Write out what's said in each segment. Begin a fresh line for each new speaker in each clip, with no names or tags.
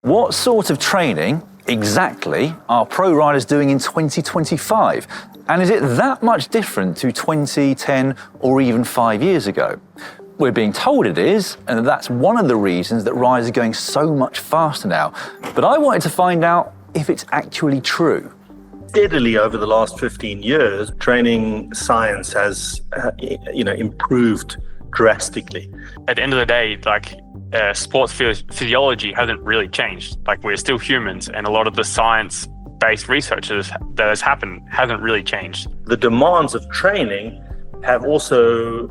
What sort of training exactly are pro riders doing in 2025? And is it that much different to 20, 10, or even 5 years ago? We're being told it is, and that's one of the reasons that riders are going so much faster now. But I wanted to find out if it's actually true.
Steadily over the last 15 years, training science has, improved drastically.
At the end of the day, sports physiology hasn't really changed. We're still humans, and a lot of the science-based research that has happened hasn't really changed.
The demands of training have also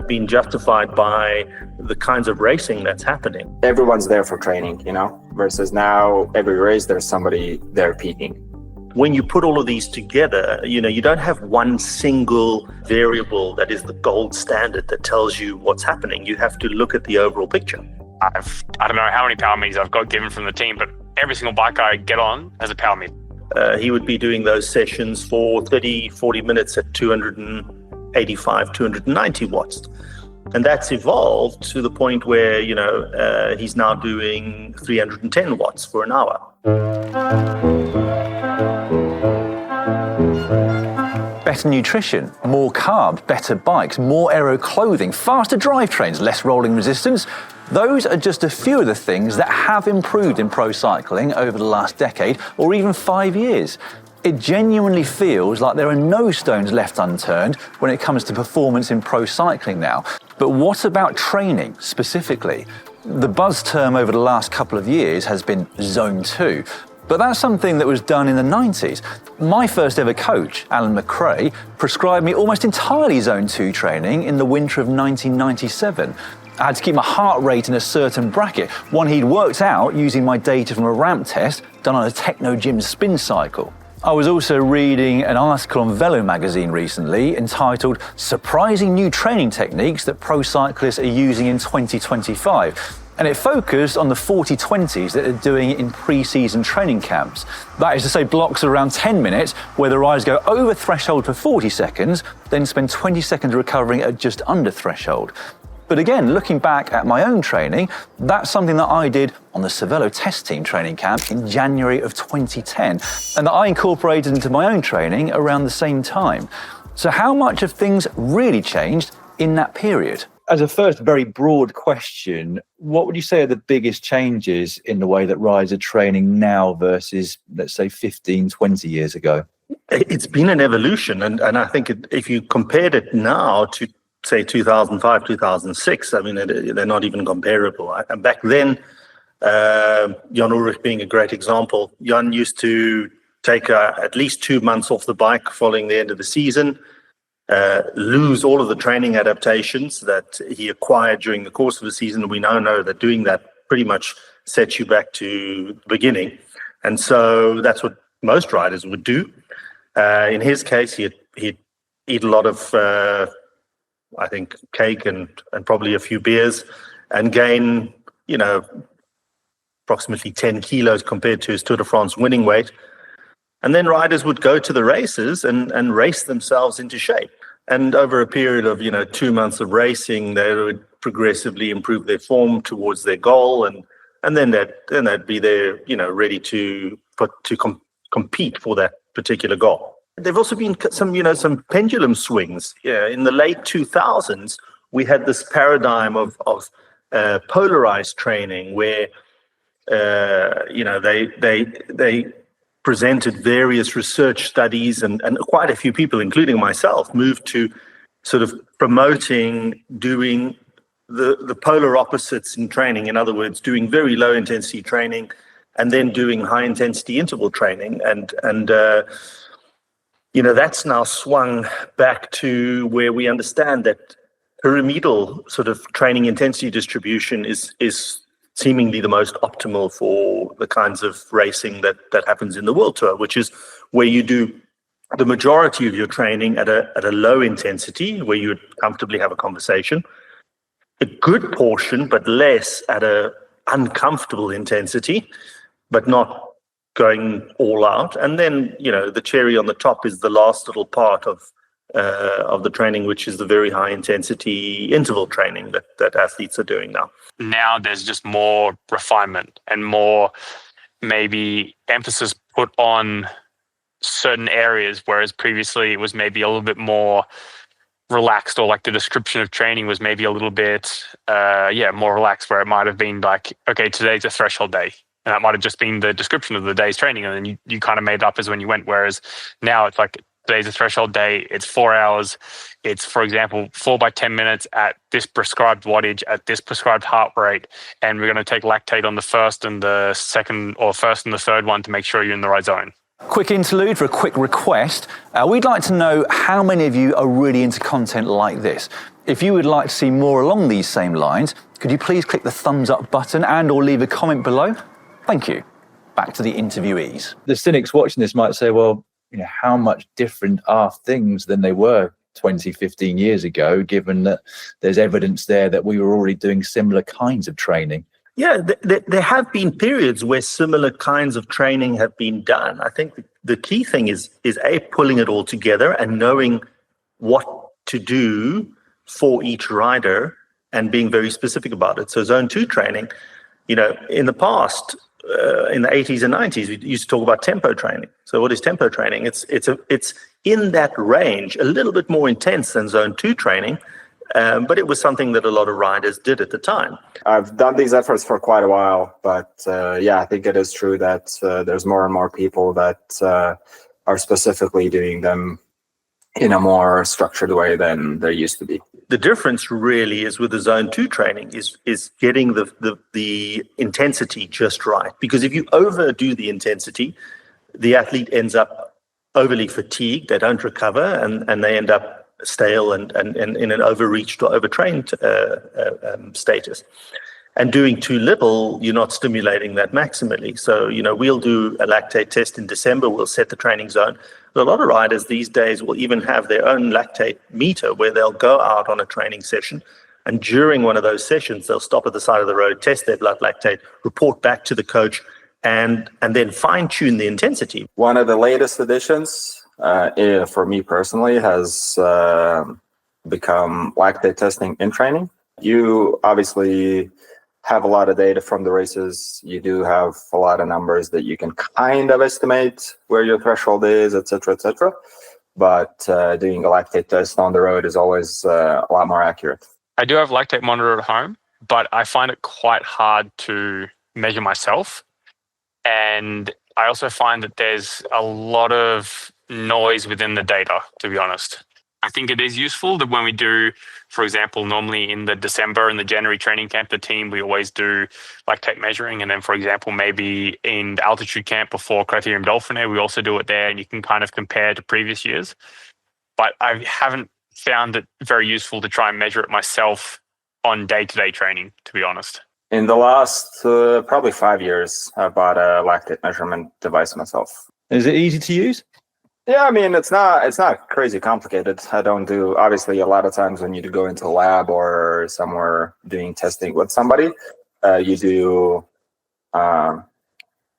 been justified by the kinds of racing that's happening.
Everyone's there for training, versus now every race there's somebody there peaking.
When you put all of these together, you don't have one single variable that is the gold standard that tells you what's happening. You have to look at the overall picture.
I don't know how many power meters I've got given from the team, but every single bike I get on has a power meter.
He would be doing those sessions for 30, 40 minutes at 285, 290 watts. And that's evolved to the point where, he's now doing 310 watts for an hour.
Better nutrition, more carbs, better bikes, more aero clothing, faster drivetrains, less rolling resistance. Those are just a few of the things that have improved in pro cycling over the last decade or even 5 years. It genuinely feels like there are no stones left unturned when it comes to performance in pro cycling now. But what about training specifically? The buzz term over the last couple of years has been Zone 2. But that's something that was done in the 90s. My first ever coach, Alan McRae, prescribed me almost entirely Zone 2 training in the winter of 1997. I had to keep my heart rate in a certain bracket, one he'd worked out using my data from a ramp test done on a Techno Gym spin cycle. I was also reading an article on Velo magazine recently entitled Surprising New Training Techniques That Pro Cyclists Are Using in 2025. And it focused on the 40-20s that are doing it in pre-season training camps. That is to say, blocks of around 10 minutes where the riders go over threshold for 40 seconds, then spend 20 seconds recovering at just under threshold. But again, looking back at my own training, that's something that I did on the Cervelo test team training camp in January of 2010, and that I incorporated into my own training around the same time. So how much have things really changed in that period? As a first very broad question, what would you say are the biggest changes in the way that riders are training now versus, let's say, 15, 20 years ago?
It's been an evolution. And I think if you compared it now to, say, 2005, 2006, they're not even comparable. And back then, Jan Ulrich being a great example, Jan used to take at least 2 months off the bike following the end of the season, lose all of the training adaptations that he acquired during the course of the season. We now know that doing that pretty much sets you back to the beginning. And so that's what most riders would do. In his case, he'd eat a lot of, I think, cake and probably a few beers and gain, approximately 10 kilos compared to his Tour de France winning weight. And then riders would go to the races and race themselves into shape. And over a period of, 2 months of racing, they would progressively improve their form towards their goal. And then they'd be there, ready to compete for that particular goal. There've also been some pendulum swings. In the late 2000s, we had this paradigm of polarized training where, they presented various research studies and quite a few people, including myself, moved to sort of promoting doing the polar opposites in training. In other words, doing very low intensity training and then doing high intensity interval training. And that's now swung back to where we understand that pyramidal sort of training intensity distribution is seemingly the most optimal for the kinds of racing that happens in the World Tour, which is where you do the majority of your training at a low intensity, where you would comfortably have a conversation, a good portion, but less at a uncomfortable intensity, but not going all out. And then, the cherry on the top is the last little part of of the training, which is the very high intensity interval training that athletes are doing now.
Now there's just more refinement and more maybe emphasis put on certain areas, whereas previously it was maybe a little bit more relaxed, or like the description of training was maybe a little bit more relaxed, where it might have been like, okay, today's a threshold day, and that might have just been the description of the day's training, and then you kind of made it up as when you went. Whereas now it's like, today's a threshold day, it's 4 hours, it's, for example, 4 by 10 minutes at this prescribed wattage, at this prescribed heart rate, and we're going to take lactate on the first and the second, or first and the third one, to make sure you're in the right zone.
Quick interlude for a quick request. We'd like to know how many of you are really into content like this. If you would like to see more along these same lines, could you please click the thumbs up button and or leave a comment below? Thank you. Back to the interviewees.
The cynics watching this might say, well, how much different are things than they were 20, 15 years ago, given that there's evidence there that we were already doing similar kinds of training?
Yeah, there have been periods where similar kinds of training have been done. I think the key thing is pulling it all together and knowing what to do for each rider and being very specific about it. So zone 2 training, in the past, in the 80s and 90s, we used to talk about tempo training. So what is tempo training? It's in that range, a little bit more intense than zone 2 training, but it was something that a lot of riders did at the time.
I've done these efforts for quite a while, but I think it is true that there's more and more people that are specifically doing them in a more structured way than there used to be.
The difference really is with the zone 2 training is getting the intensity just right. Because if you overdo the intensity, the athlete ends up overly fatigued, they don't recover, and they end up stale and in an overreached or overtrained status. And doing too little, you're not stimulating that maximally. So, we'll do a lactate test in December, we'll set the training zone. But a lot of riders these days will even have their own lactate meter where they'll go out on a training session, and during one of those sessions, they'll stop at the side of the road, test their blood lactate, report back to the coach, and then fine-tune the intensity.
One of the latest additions, for me personally, has become lactate testing in training. You obviously have a lot of data from the races. You do have a lot of numbers that you can kind of estimate where your threshold is, et cetera, et cetera. But doing a lactate test on the road is always a lot more accurate.
I do have a lactate monitor at home, but I find it quite hard to measure myself. And I also find that there's a lot of noise within the data, to be honest. I think it is useful that when we do, for example, normally in the December and the January training camp, the team, we always do lactate measuring. And then, for example, maybe in the altitude camp before Criterium Dauphiné, we also do it there, and you can kind of compare to previous years. But I haven't found it very useful to try and measure it myself on day-to-day training, to be honest.
In the last probably 5 years, I bought a lactate measurement device myself.
Is it easy to use?
Yeah, I mean, it's not crazy complicated. I don't do, obviously, a lot of times when you go into a lab or somewhere doing testing with somebody, you do the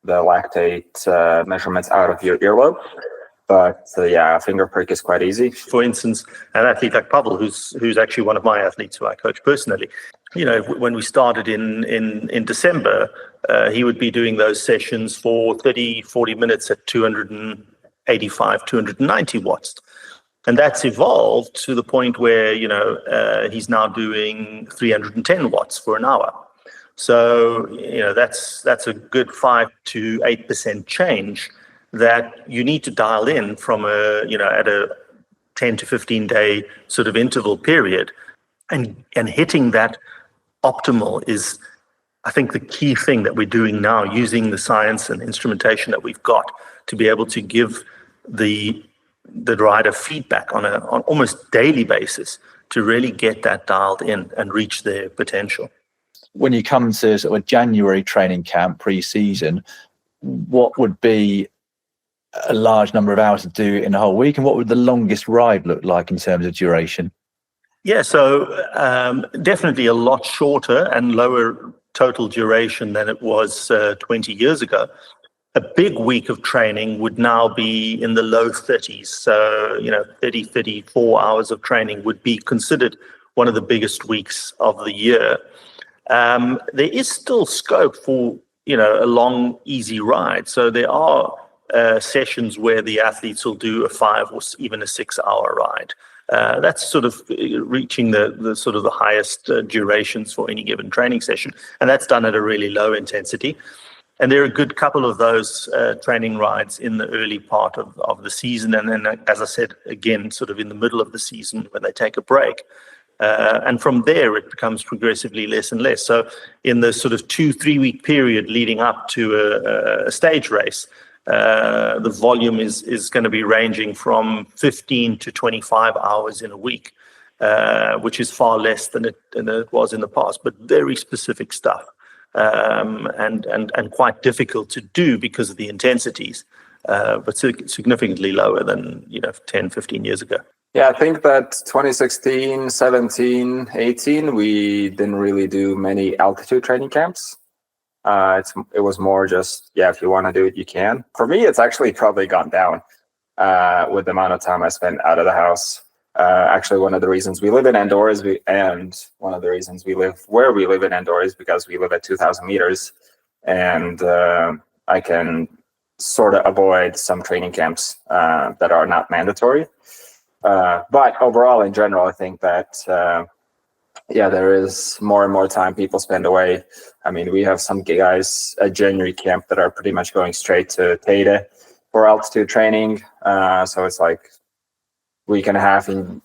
lactate measurements out of your earlobe. But a finger prick is quite easy.
For instance, an athlete like Pavel, who's actually one of my athletes who I coach personally, when we started in December, he would be doing those sessions for 30, 40 minutes at 285, 290 watts. And that's evolved to the point where, he's now doing 310 watts for an hour. So, that's a good 5 to 8% change that you need to dial in from at a 10 to 15 day sort of interval period. And hitting that optimal is, I think, the key thing that we're doing now, using the science and instrumentation that we've got to be able to give the rider feedback on almost daily basis to really get that dialed in and reach their potential.
When you come to sort of a January training camp pre-season, what would be a large number of hours to do in a whole week, and what would the longest ride look like in terms of duration?
Yeah, so definitely a lot shorter and lower total duration than it was 20 years ago. a big week of training would now be in the low 30s. So, 30, 34 hours of training would be considered one of the biggest weeks of the year. There is still scope for, a long, easy ride. So there are sessions where the athletes will do a 5 or even a 6 hour ride. That's sort of reaching the sort of the highest durations for any given training session. And that's done at a really low intensity. And there are a good couple of those training rides in the early part of the season. And then, as I said, again, sort of in the middle of the season when they take a break. And from there, it becomes progressively less and less. So in the sort of 2-3 week period leading up to a stage race, the volume is going to be ranging from 15 to 25 hours in a week, which is far less than it was in the past, but very specific stuff. And quite difficult to do because of the intensities, but significantly lower than 10, 15 years ago.
Yeah, I think that 2016, 17, 18, we didn't really do many altitude training camps. It was more just, if you want to do it, you can. For me, it's actually probably gone down with the amount of time I spent out of the house. Actually, one of the reasons we live in Andorra and one of the reasons we live where we live in Andorra is because we live at 2,000 meters, and I can sort of avoid some training camps that are not mandatory. But overall, in general, I think that there is more and more time people spend away. I mean, we have some guys at January camp that are pretty much going straight to Teide for altitude training. So it's like week and a half in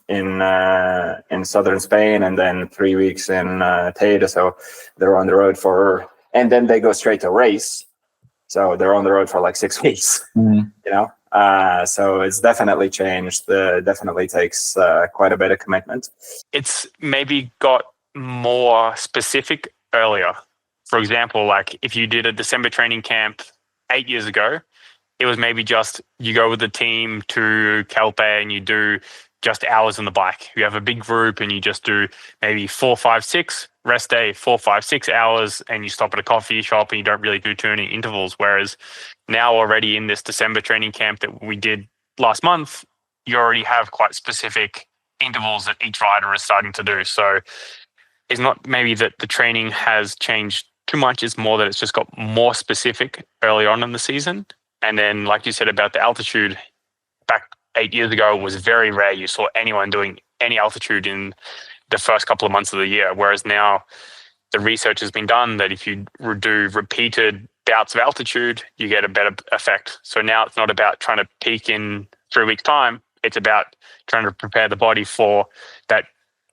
southern Spain, and then 3 weeks in Teide. So they're on the road and then they go straight to race. So they're on the road for like 6 weeks. So it's definitely changed. Definitely takes quite a bit of commitment.
It's maybe got more specific earlier. For example, like if you did a December training camp 8 years ago, it was maybe just you go with the team to Kelpe and you do just hours on the bike. You have a big group and you just do maybe 4, 5, 6, rest day, 4, 5, 6 hours, and you stop at a coffee shop and you don't really do too many intervals. Whereas now already in this December training camp that we did last month, you already have quite specific intervals that each rider is starting to do. So it's not maybe that the training has changed too much. It's more that it's just got more specific early on in the season. And then, like you said about the altitude, back 8 years ago, it was very rare you saw anyone doing any altitude in the first couple of months of the year. Whereas now the research has been done that if you do repeated bouts of altitude, you get a better effect. So now it's not about trying to peak in 3 weeks' time. It's about trying to prepare the body for that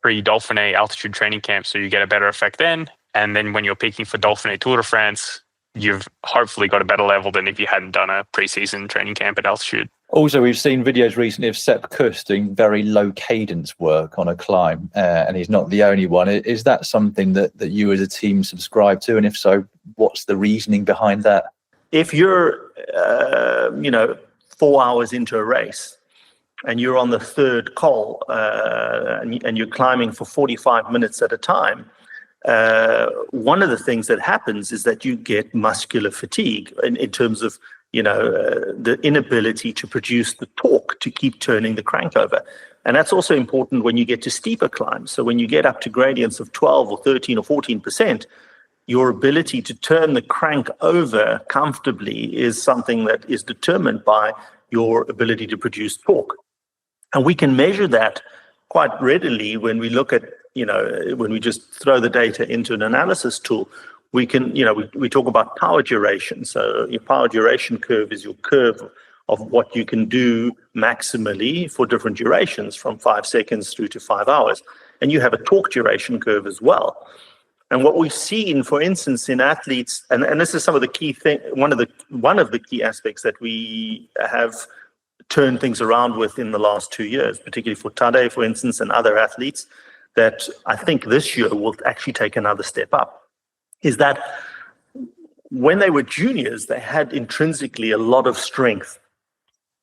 pre-Dauphiné altitude training camp so you get a better effect then. And then when you're peaking for Dauphiné Tour de France, you've hopefully got a better level than if you hadn't done a pre-season training camp at altitude.
Also, we've seen videos recently of Sepp Kuss doing very low cadence work on a climb, and he's not the only one. Is that something that you as a team subscribe to? And if so, what's the reasoning behind that?
If you're, 4 hours into a race and you're on the third col and you're climbing for 45 minutes at a time, one of the things that happens is that you get muscular fatigue in terms of the inability to produce the torque to keep turning the crank over. And that's also important when you get to steeper climbs. So when you get up to gradients of 12 or 13 or 14%, your ability to turn the crank over comfortably is something that is determined by your ability to produce torque. And we can measure that quite readily when we look at, when we just throw the data into an analysis tool. We can, we talk about power duration. So your power duration curve is your curve of what you can do maximally for different durations from 5 seconds through to 5 hours. And you have a torque duration curve as well. And what we've seen, for instance, in athletes, and this is some of the key thing, one of the key aspects that we have turned things around with in the last 2 years, particularly for Tadej, for instance, and other athletes, that I think this year will actually take another step up, is that when they were juniors, they had intrinsically a lot of strength.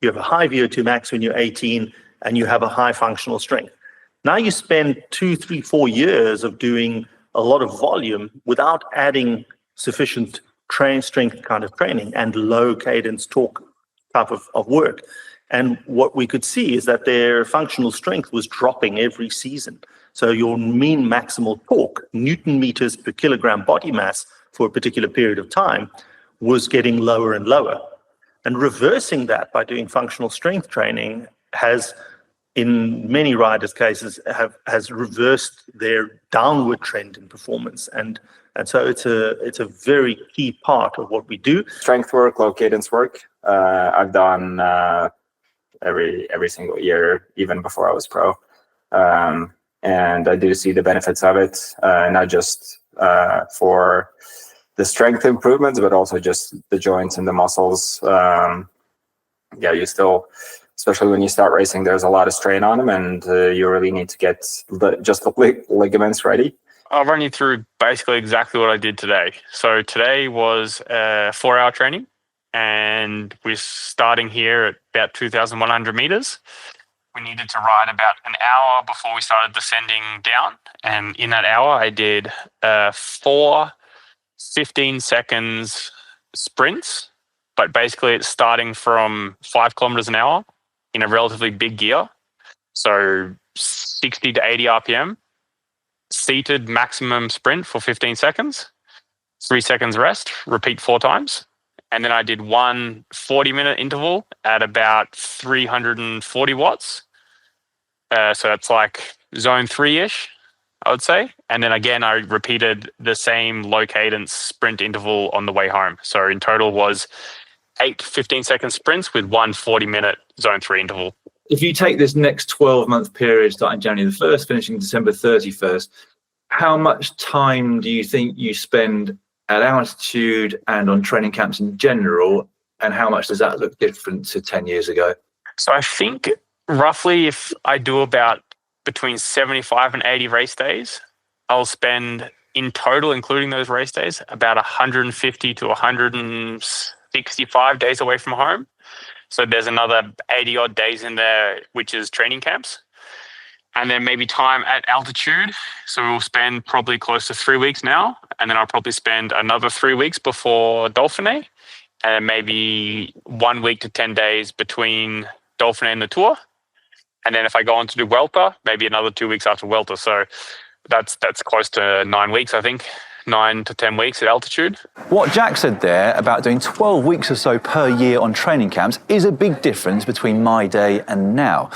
You have a high VO2 max when you're 18, and you have a high functional strength. Now you spend 2, 3, 4 years of doing a lot of volume without adding sufficient strength kind of training and low cadence talk type of work. And what we could see is that their functional strength was dropping every season. So your mean maximal torque, Newton meters per kilogram body mass for a particular period of time, was getting lower and lower. And reversing that by doing functional strength training has, in many riders' cases, has reversed their downward trend in performance. And so it's a very key part of what we do.
Strength work, low cadence work. I've done every single year, even before I was pro. And I do see the benefits of it, not just for the strength improvements, but also just the joints and the muscles. You still, especially when you start racing, there's a lot of strain on them, and you really need to get the ligaments ready.
I'll run you through basically exactly what I did today. So today was 4-hour training, and we're starting here at about 2,100 meters. We needed to ride about an hour before we started descending down. And in that hour, I did 4 15 seconds sprints, but basically it's starting from 5 kilometers an hour in a relatively big gear. So 60 to 80 RPM, seated maximum sprint for 15 seconds, 3 seconds rest, repeat 4 times. And then I did one 40-minute interval at about 340 watts. So that's like zone 3-ish, I would say. And then again, I repeated the same low cadence sprint interval on the way home. So in total was 8 15-second sprints with one 40-minute zone 3 interval.
If you take this next 12-month period starting January the 1st, finishing December 31st, how much time do you think you spend at altitude and on training camps in general, and how much does that look different to 10 years ago?
So I think roughly if I do about between 75 and 80 race days, I'll spend in total, including those race days, about 150 to 165 days away from home. So there's another 80 odd days in there, which is training camps. And then maybe time at altitude. So we'll spend probably close to 3 weeks now. And then I'll probably spend another 3 weeks before Dauphiné. And maybe 1 week to 10 days between Dauphiné and the Tour. And then if I go on to do WorldTour, maybe another 2 weeks after WorldTour. So that's close to 9 weeks, I think. 9 to 10 weeks at altitude.
What Jack said there about doing 12 weeks or so per year on training camps is a big difference between my day and now.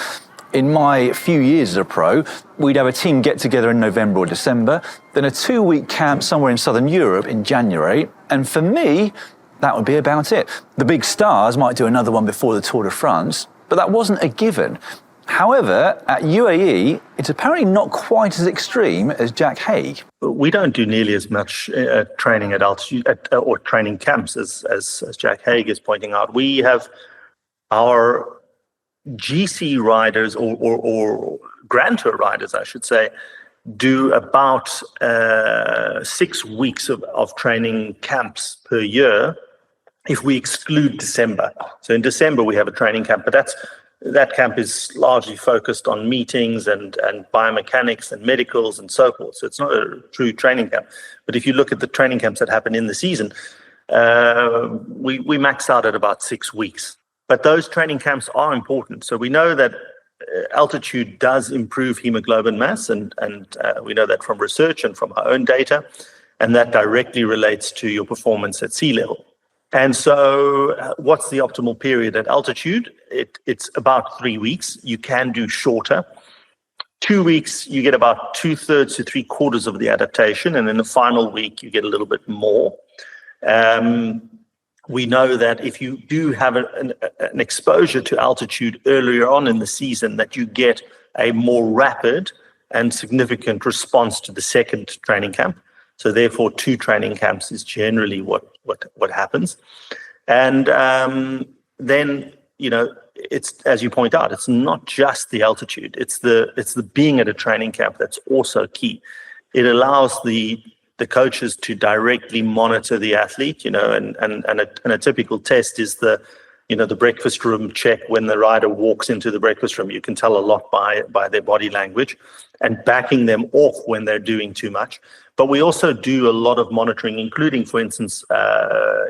In my few years as a pro, we'd have a team get together in November or December, then a 2-week camp somewhere in Southern Europe in January, and for me, that would be about it. The big stars might do another one before the Tour de France, but that wasn't a given. However, at UAE, it's apparently not quite as extreme as Jack Haig.
We don't do nearly as much training at altitude or training camps as Jack Haig is pointing out. We have our GC riders or Grand Tour riders, I should say, do about 6 weeks of training camps per year if we exclude December. So in December, we have a training camp, but that camp is largely focused on meetings and biomechanics and medicals and so forth. So it's not a true training camp. But if you look at the training camps that happen in the season, we max out at about 6 weeks. But those training camps are important. So we know that altitude does improve hemoglobin mass, and we know that from research and from our own data, and that directly relates to your performance at sea level. And so what's the optimal period at altitude? It's about 3 weeks. You can do shorter. 2 weeks, you get about 2/3 to 3/4 of the adaptation, and in the final week, you get a little bit more. We know that if you do have an exposure to altitude earlier on in the season, that you get a more rapid and significant response to the second training camp. So therefore, 2 training camps is generally what happens. And then, it's, as you point out, it's not just the altitude. It's the being at a training camp that's also key. It allows the coaches to directly monitor the athlete, and a typical test is the the breakfast room check. When the rider walks into the breakfast room, you can tell a lot by their body language, and backing them off when they're doing too much. But we also do a lot of monitoring, including, for instance,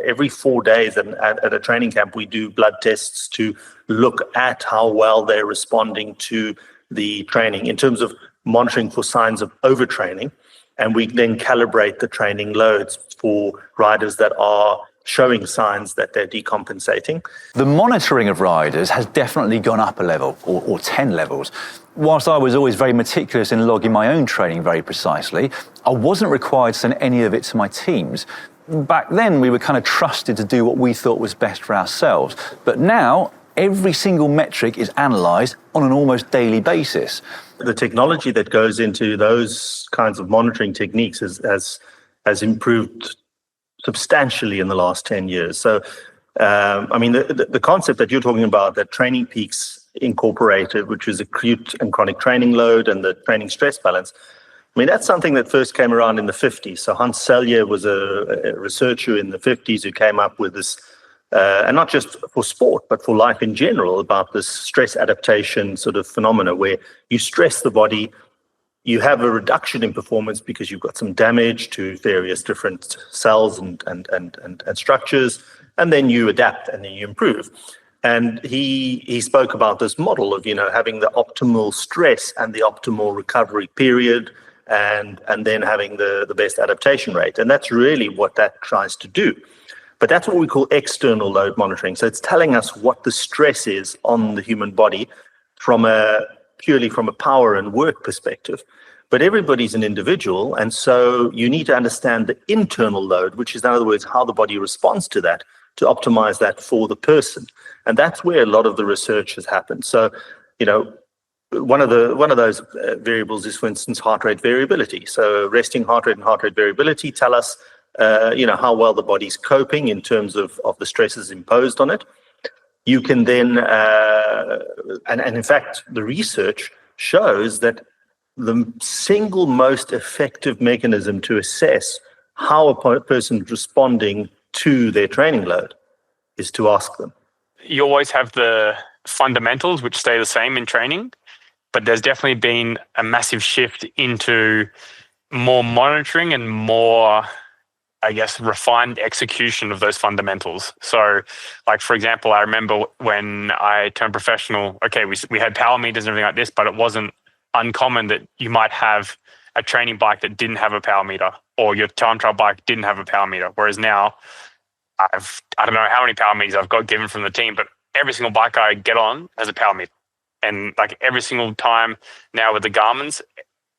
every 4 days at a training camp, we do blood tests to look at how well they're responding to the training in terms of monitoring for signs of overtraining. And we then calibrate the training loads for riders that are showing signs that they're decompensating.
The monitoring of riders has definitely gone up a level, or 10 levels. Whilst I was always very meticulous in logging my own training very precisely, I wasn't required to send any of it to my teams. Back then, we were kind of trusted to do what we thought was best for ourselves. But now, every single metric is analysed on an almost daily basis.
The technology that goes into those kinds of monitoring techniques has improved substantially in the last 10 years. So, the concept that you're talking about, that Training Peaks incorporated, which is acute and chronic training load and the training stress balance, that's something that first came around in the 50s. So Hans Selye was a researcher in the 50s who came up with this, and not just for sport, but for life in general, about this stress adaptation sort of phenomena where you stress the body, you have a reduction in performance because you've got some damage to various different cells and structures, and then you adapt and then you improve. And he spoke about this model of having the optimal stress and the optimal recovery period, and then having the best adaptation rate. And that's really what that tries to do. But that's what we call external load monitoring. So it's telling us what the stress is on the human body purely from a power and work perspective. But everybody's an individual, and so you need to understand the internal load, which is, in other words, how the body responds to that, to optimize that for the person. And that's where a lot of the research has happened. So, one of those variables is, for instance, heart rate variability. So resting heart rate and heart rate variability tell us, how well the body's coping in terms of the stresses imposed on it. You can then, and in fact, the research shows that the single most effective mechanism to assess how a person's responding to their training load is to ask them.
You always have the fundamentals, which stay the same in training, but there's definitely been a massive shift into more monitoring and more, refined execution of those fundamentals. So, like, for example, I remember when I turned professional, we had power meters and everything like this, but it wasn't uncommon that you might have a training bike that didn't have a power meter, or your time trial bike didn't have a power meter. Whereas now, I don't know how many power meters I've got given from the team, but every single bike I get on has a power meter. And like every single time now with the Garmin's,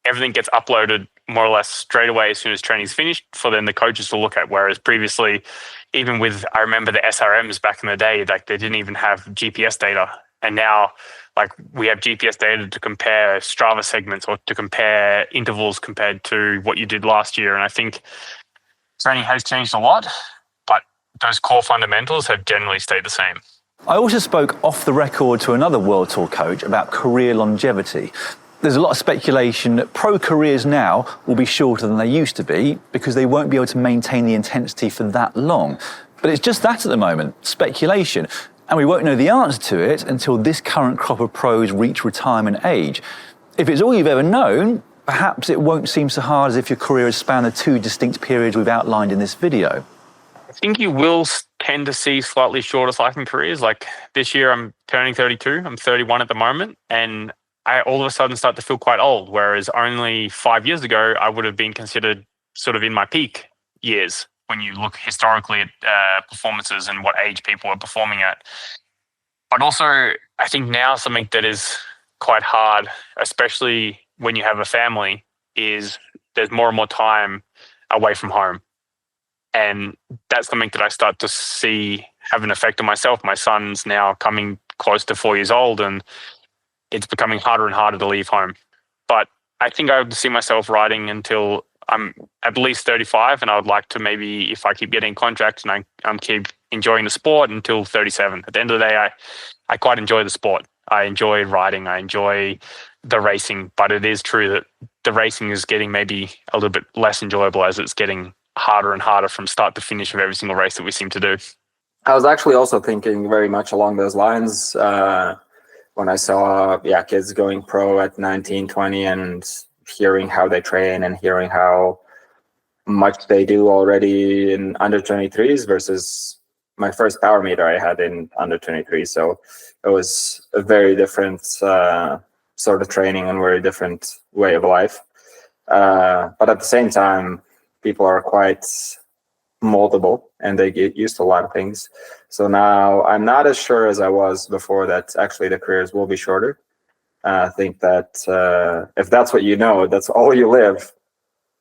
everything gets uploaded more or less straight away as soon as training's finished for then the coaches to look at. Whereas previously, even with, I remember the SRMs back in the day, like they didn't even have GPS data. And now, like, we have GPS data to compare Strava segments or to compare intervals compared to what you did last year. And I think training has changed a lot, but those core fundamentals have generally stayed the same.
I also spoke off the record to another World Tour coach about career longevity. There's a lot of speculation that pro careers now will be shorter than they used to be because they won't be able to maintain the intensity for that long. But it's just that at the moment, speculation. And we won't know the answer to it until this current crop of pros reach retirement age. If it's all you've ever known, perhaps it won't seem so hard as if your career has spanned the two distinct periods we've outlined in this video.
I think you will tend to see slightly shorter cycling careers. Like this year, I'm turning 32. I'm 31 at the moment. And I all of a sudden start to feel quite old. Whereas only 5 years ago, I would have been considered sort of in my peak years when you look historically at performances and what age people are performing at. But also, I think now something that is quite hard, especially when you have a family, is there's more and more time away from home. And that's something that I start to see have an effect on myself. My son's now coming close to 4 years old, and it's becoming harder and harder to leave home. But I think I would see myself riding until I'm at least 35, and I would like to maybe, if I keep getting contracts and I keep enjoying the sport, until 37. At the end of the day, I quite enjoy the sport. I enjoy riding. I enjoy the racing. But it is true that the racing is getting maybe a little bit less enjoyable as it's getting harder and harder from start to finish of every single race that we seem to do.
I was actually also thinking very much along those lines when I saw kids going pro at 19, 20 and hearing how they train and hearing how much they do already in under 23s versus my first power meter I had in under 23. So it was a very different sort of training and very different way of life. But at the same time, people are quite moldable and they get used to a lot of things. So now I'm not as sure as I was before that actually the careers will be shorter. I think that if that's what you know, that's all you live,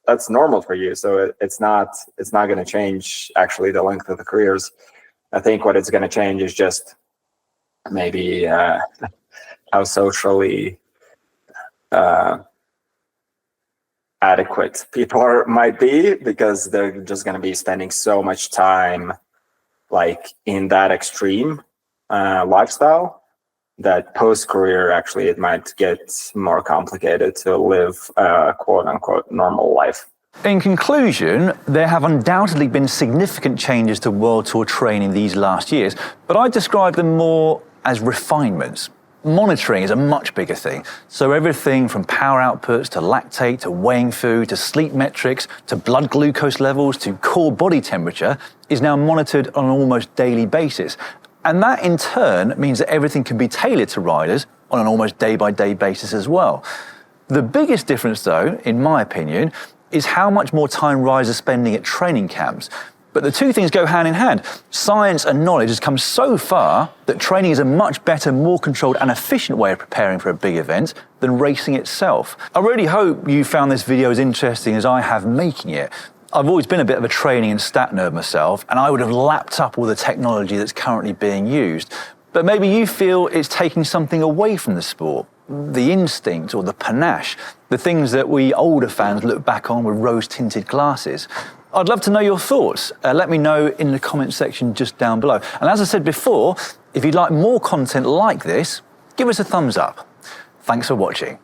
that's normal for you. So it's not going to change actually the length of the careers. I think what it's going to change is just maybe how socially adequate people might be, because they're just going to be spending so much time like in that extreme lifestyle that post-career actually it might get more complicated to live a quote-unquote normal life.
In conclusion, there have undoubtedly been significant changes to World Tour training these last years, but I describe them more as refinements. Monitoring is a much bigger thing. So everything from power outputs to lactate to weighing food to sleep metrics to blood glucose levels to core body temperature is now monitored on an almost daily basis. And that in turn means that everything can be tailored to riders on an almost day-by-day basis as well. The biggest difference though, in my opinion, is how much more time riders are spending at training camps. But the two things go hand in hand. Science and knowledge has come so far that training is a much better, more controlled and efficient way of preparing for a big event than racing itself. I really hope you found this video as interesting as I have making it. I've always been a bit of a training and stat nerd myself, and I would have lapped up all the technology that's currently being used. But maybe you feel it's taking something away from the sport, the instinct or the panache, the things that we older fans look back on with rose-tinted glasses. I'd love to know your thoughts. Let me know in the comment section just down below. And as I said before, if you'd like more content like this, give us a thumbs up. Thanks for watching.